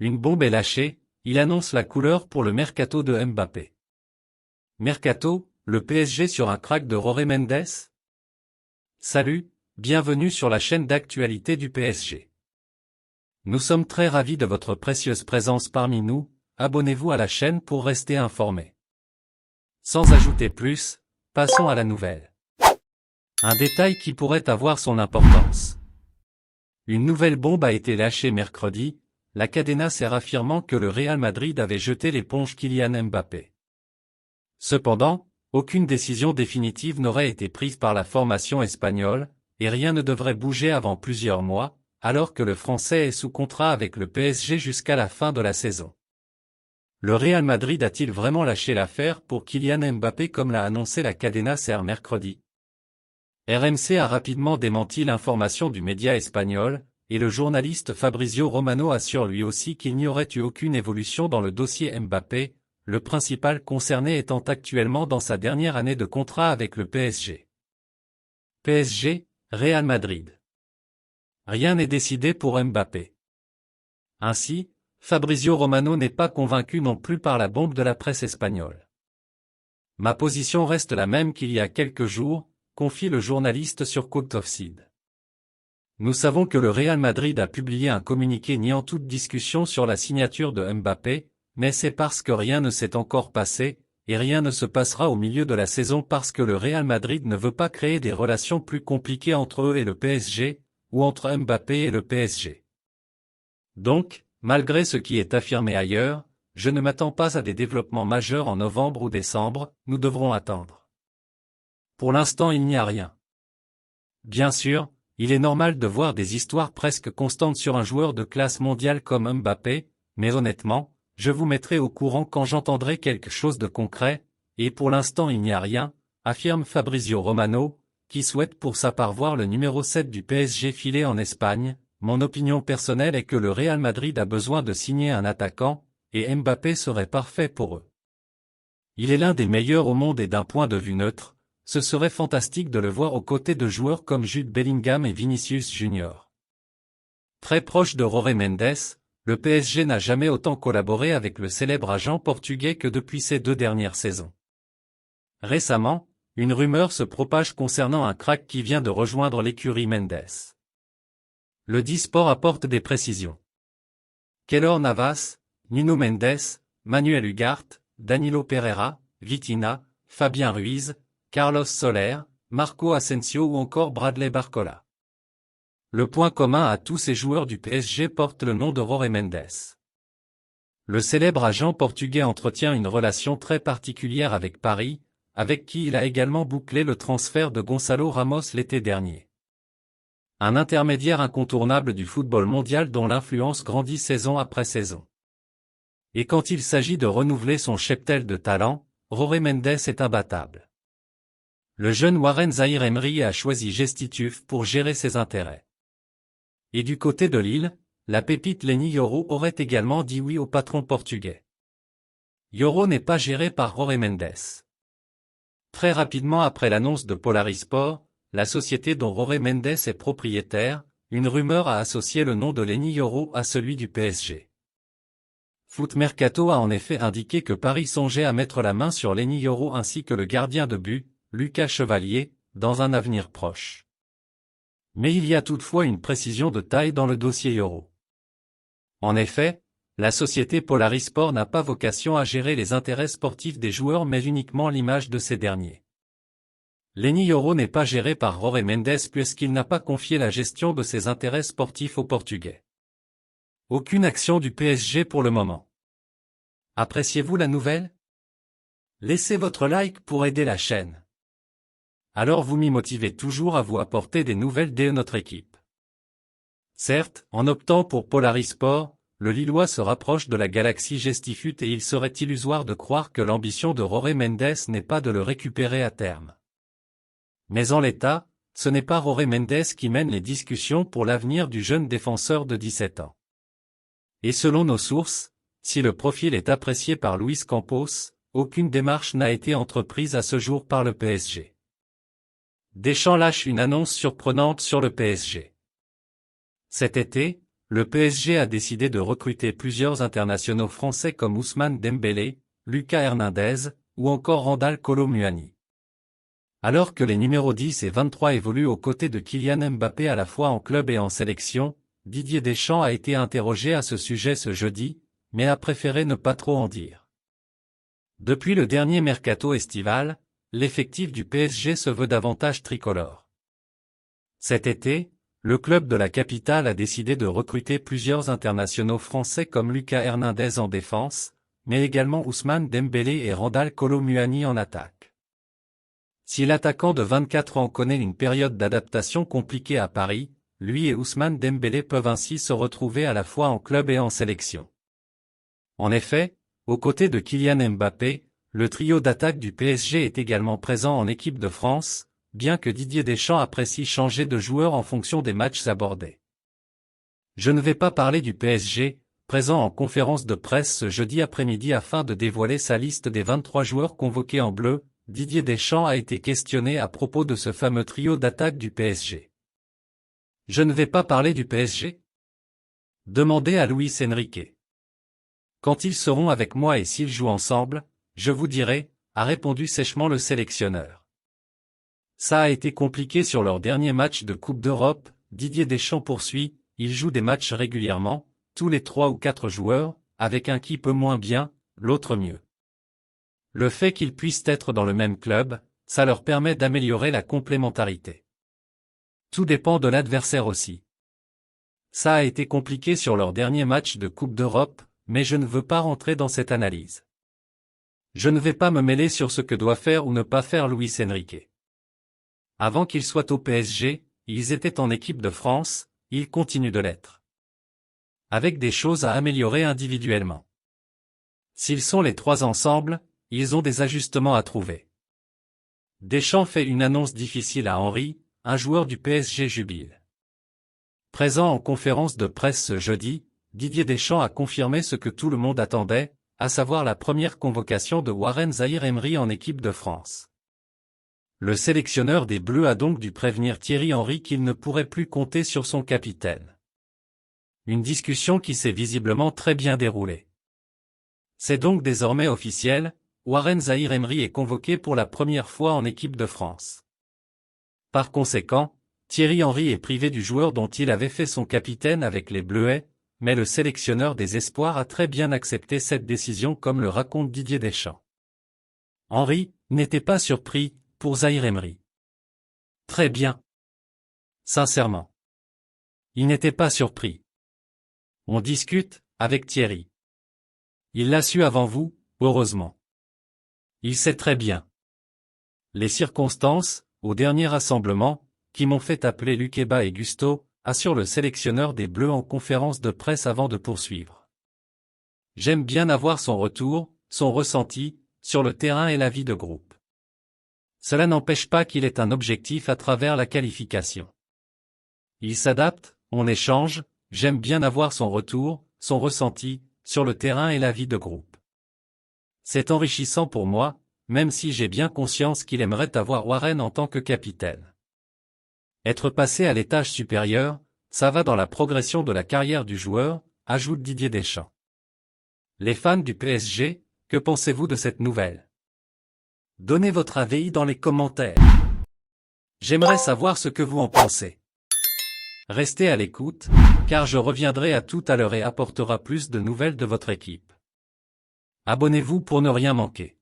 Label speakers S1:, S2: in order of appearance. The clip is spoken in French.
S1: Une bombe est lâchée, il annonce la couleur pour le mercato de Mbappé. Mercato, le PSG sur un crack de Jorge Mendes? Salut, bienvenue sur la chaîne d'actualité du PSG. Nous sommes très ravis de votre précieuse présence parmi nous, abonnez-vous à la chaîne pour rester informé. Sans ajouter plus, passons à la nouvelle. Un détail qui pourrait avoir son importance. Une nouvelle bombe a été lâchée mercredi, la Cadena Ser affirmant que le Real Madrid avait jeté l'éponge Kylian Mbappé. Cependant, aucune décision définitive n'aurait été prise par la formation espagnole, et rien ne devrait bouger avant plusieurs mois, alors que le Français est sous contrat avec le PSG jusqu'à la fin de la saison. Le Real Madrid a-t-il vraiment lâché l'affaire pour Kylian Mbappé comme l'a annoncé la Cadena Ser mercredi? RMC a rapidement démenti l'information du média espagnol, et le journaliste Fabrizio Romano assure lui aussi qu'il n'y aurait eu aucune évolution dans le dossier Mbappé, le principal concerné étant actuellement dans sa dernière année de contrat avec le PSG. PSG, Real Madrid. Rien n'est décidé pour Mbappé. Ainsi, Fabrizio Romano n'est pas convaincu non plus par la bombe de la presse espagnole. Ma position reste la même qu'il y a quelques jours, confie le journaliste sur Côte Offside. Nous savons que le Real Madrid a publié un communiqué niant toute discussion sur la signature de Mbappé, mais c'est parce que rien ne s'est encore passé, et rien ne se passera au milieu de la saison parce que le Real Madrid ne veut pas créer des relations plus compliquées entre eux et le PSG, ou entre Mbappé et le PSG. Donc, malgré ce qui est affirmé ailleurs, je ne m'attends pas à des développements majeurs en novembre ou décembre, nous devrons attendre. Pour l'instant il n'y a rien. Bien sûr, il est normal de voir des histoires presque constantes sur un joueur de classe mondiale comme Mbappé, mais honnêtement, je vous mettrai au courant quand j'entendrai quelque chose de concret, et pour l'instant il n'y a rien, affirme Fabrizio Romano, qui souhaite pour sa part voir le numéro 7 du PSG filer en Espagne. Mon opinion personnelle est que le Real Madrid a besoin de signer un attaquant, et Mbappé serait parfait pour eux. Il est l'un des meilleurs au monde et d'un point de vue neutre, ce serait fantastique de le voir aux côtés de joueurs comme Jude Bellingham et Vinicius Junior. Très proche de Jorge Mendes, le PSG n'a jamais autant collaboré avec le célèbre agent portugais que depuis ces 2 dernières saisons. Récemment, une rumeur se propage concernant un crack qui vient de rejoindre l'écurie Mendes. Le Disport apporte des précisions. Keylor Navas, Nuno Mendes, Manuel Ugarte, Danilo Pereira, Vitinha, Fabien Ruiz, Carlos Soler, Marco Asensio ou encore Bradley Barcola. Le point commun à tous ces joueurs du PSG porte le nom de Jorge Mendes. Le célèbre agent portugais entretient une relation très particulière avec Paris, avec qui il a également bouclé le transfert de Gonçalo Ramos l'été dernier. Un intermédiaire incontournable du football mondial dont l'influence grandit saison après saison. Et quand il s'agit de renouveler son cheptel de talent, Jorge Mendes est imbattable. Le jeune Warren Zaïre Emery a choisi Gestituf pour gérer ses intérêts. Et du côté de Lille, la pépite Leny Yoro aurait également dit oui au patron portugais. Yoro n'est pas géré par Jorge Mendes. Très rapidement après l'annonce de Polarisport, la société dont Jorge Mendes est propriétaire, une rumeur a associé le nom de Leny Yoro à celui du PSG. Foot Mercato a en effet indiqué que Paris songeait à mettre la main sur Leny Yoro ainsi que le gardien de but, Lucas Chevalier, dans un avenir proche. Mais il y a toutefois une précision de taille dans le dossier Yoro. En effet, la société Polarisport n'a pas vocation à gérer les intérêts sportifs des joueurs mais uniquement l'image de ces derniers. Leny Yoro n'est pas géré par Jorge Mendes puisqu'il n'a pas confié la gestion de ses intérêts sportifs aux Portugais. Aucune action du PSG pour le moment. Appréciez-vous la nouvelle? Laissez votre like pour aider la chaîne. Alors vous m'y motivez toujours à vous apporter des nouvelles de notre équipe. Certes, en optant pour Polarisport, le Lillois se rapproche de la galaxie Gestifut et il serait illusoire de croire que l'ambition de Jorge Mendes n'est pas de le récupérer à terme. Mais en l'état, ce n'est pas Jorge Mendes qui mène les discussions pour l'avenir du jeune défenseur de 17 ans. Et selon nos sources, si le profil est apprécié par Luis Campos, aucune démarche n'a été entreprise à ce jour par le PSG. Deschamps lâche une annonce surprenante sur le PSG. Cet été, le PSG a décidé de recruter plusieurs internationaux français comme Ousmane Dembélé, Lucas Hernandez, ou encore Randal Kolo Muani. Alors que les numéros 10 et 23 évoluent aux côtés de Kylian Mbappé à la fois en club et en sélection, Didier Deschamps a été interrogé à ce sujet ce jeudi, mais a préféré ne pas trop en dire. Depuis le dernier mercato estival, l'effectif du PSG se veut davantage tricolore. Cet été, le club de la capitale a décidé de recruter plusieurs internationaux français comme Lucas Hernandez en défense, mais également Ousmane Dembélé et Randal Kolo Muani en attaque. Si l'attaquant de 24 ans connaît une période d'adaptation compliquée à Paris, lui et Ousmane Dembélé peuvent ainsi se retrouver à la fois en club et en sélection. En effet, aux côtés de Kylian Mbappé, le trio d'attaque du PSG est également présent en équipe de France, bien que Didier Deschamps apprécie changer de joueur en fonction des matchs abordés. Je ne vais pas parler du PSG, présent en conférence de presse ce jeudi après-midi afin de dévoiler sa liste des 23 joueurs convoqués en bleu. Didier Deschamps a été questionné à propos de ce fameux trio d'attaque du PSG. Je ne vais pas parler du PSG? Demandez à Luis Enrique. Quand ils seront avec moi et s'ils jouent ensemble, je vous dirai, a répondu sèchement le sélectionneur. Ça a été compliqué sur leur dernier match de Coupe d'Europe, Didier Deschamps poursuit, ils jouent des matchs régulièrement, tous les 3 ou 4 joueurs, avec un qui peut moins bien, l'autre mieux. Le fait qu'ils puissent être dans le même club, ça leur permet d'améliorer la complémentarité. Tout dépend de l'adversaire aussi. Ça a été compliqué sur leur dernier match de Coupe d'Europe, mais je ne veux pas rentrer dans cette analyse. Je ne vais pas me mêler sur ce que doit faire ou ne pas faire Luis Enrique. Avant qu'ils soient au PSG, ils étaient en équipe de France, ils continuent de l'être. Avec des choses à améliorer individuellement. S'ils sont les 3 ensemble, ils ont des ajustements à trouver. Deschamps fait une annonce difficile à Henry, un joueur du PSG jubile. Présent en conférence de presse ce jeudi, Didier Deschamps a confirmé ce que tout le monde attendait, à savoir la première convocation de Warren Zaïre-Emery en équipe de France. Le sélectionneur des Bleus a donc dû prévenir Thierry Henry qu'il ne pourrait plus compter sur son capitaine. Une discussion qui s'est visiblement très bien déroulée. C'est donc désormais officiel, Warren Zaïre-Emery est convoqué pour la première fois en équipe de France. Par conséquent, Thierry Henry est privé du joueur dont il avait fait son capitaine avec les Bleuets, mais le sélectionneur des espoirs a très bien accepté cette décision comme le raconte Didier Deschamps. Henry n'était pas surpris, pour Zaïre-Emery. Très bien. Sincèrement. Il n'était pas surpris. On discute, avec Thierry. Il l'a su avant vous, heureusement. Il sait très bien. Les circonstances, au dernier rassemblement, qui m'ont fait appeler Lukeba et Gusto, assure le sélectionneur des Bleus en conférence de presse avant de poursuivre. J'aime bien avoir son retour, son ressenti, sur le terrain et la vie de groupe. Cela n'empêche pas qu'il ait un objectif à travers la qualification. Il s'adapte, on échange, j'aime bien avoir son retour, son ressenti, sur le terrain et la vie de groupe. C'est enrichissant pour moi, même si j'ai bien conscience qu'il aimerait avoir Warren en tant que capitaine. Être passé à l'étage supérieur, ça va dans la progression de la carrière du joueur, ajoute Didier Deschamps. Les fans du PSG, que pensez-vous de cette nouvelle? Donnez votre avis dans les commentaires. J'aimerais savoir ce que vous en pensez. Restez à l'écoute, car je reviendrai à tout à l'heure et apportera plus de nouvelles de votre équipe. Abonnez-vous pour ne rien manquer.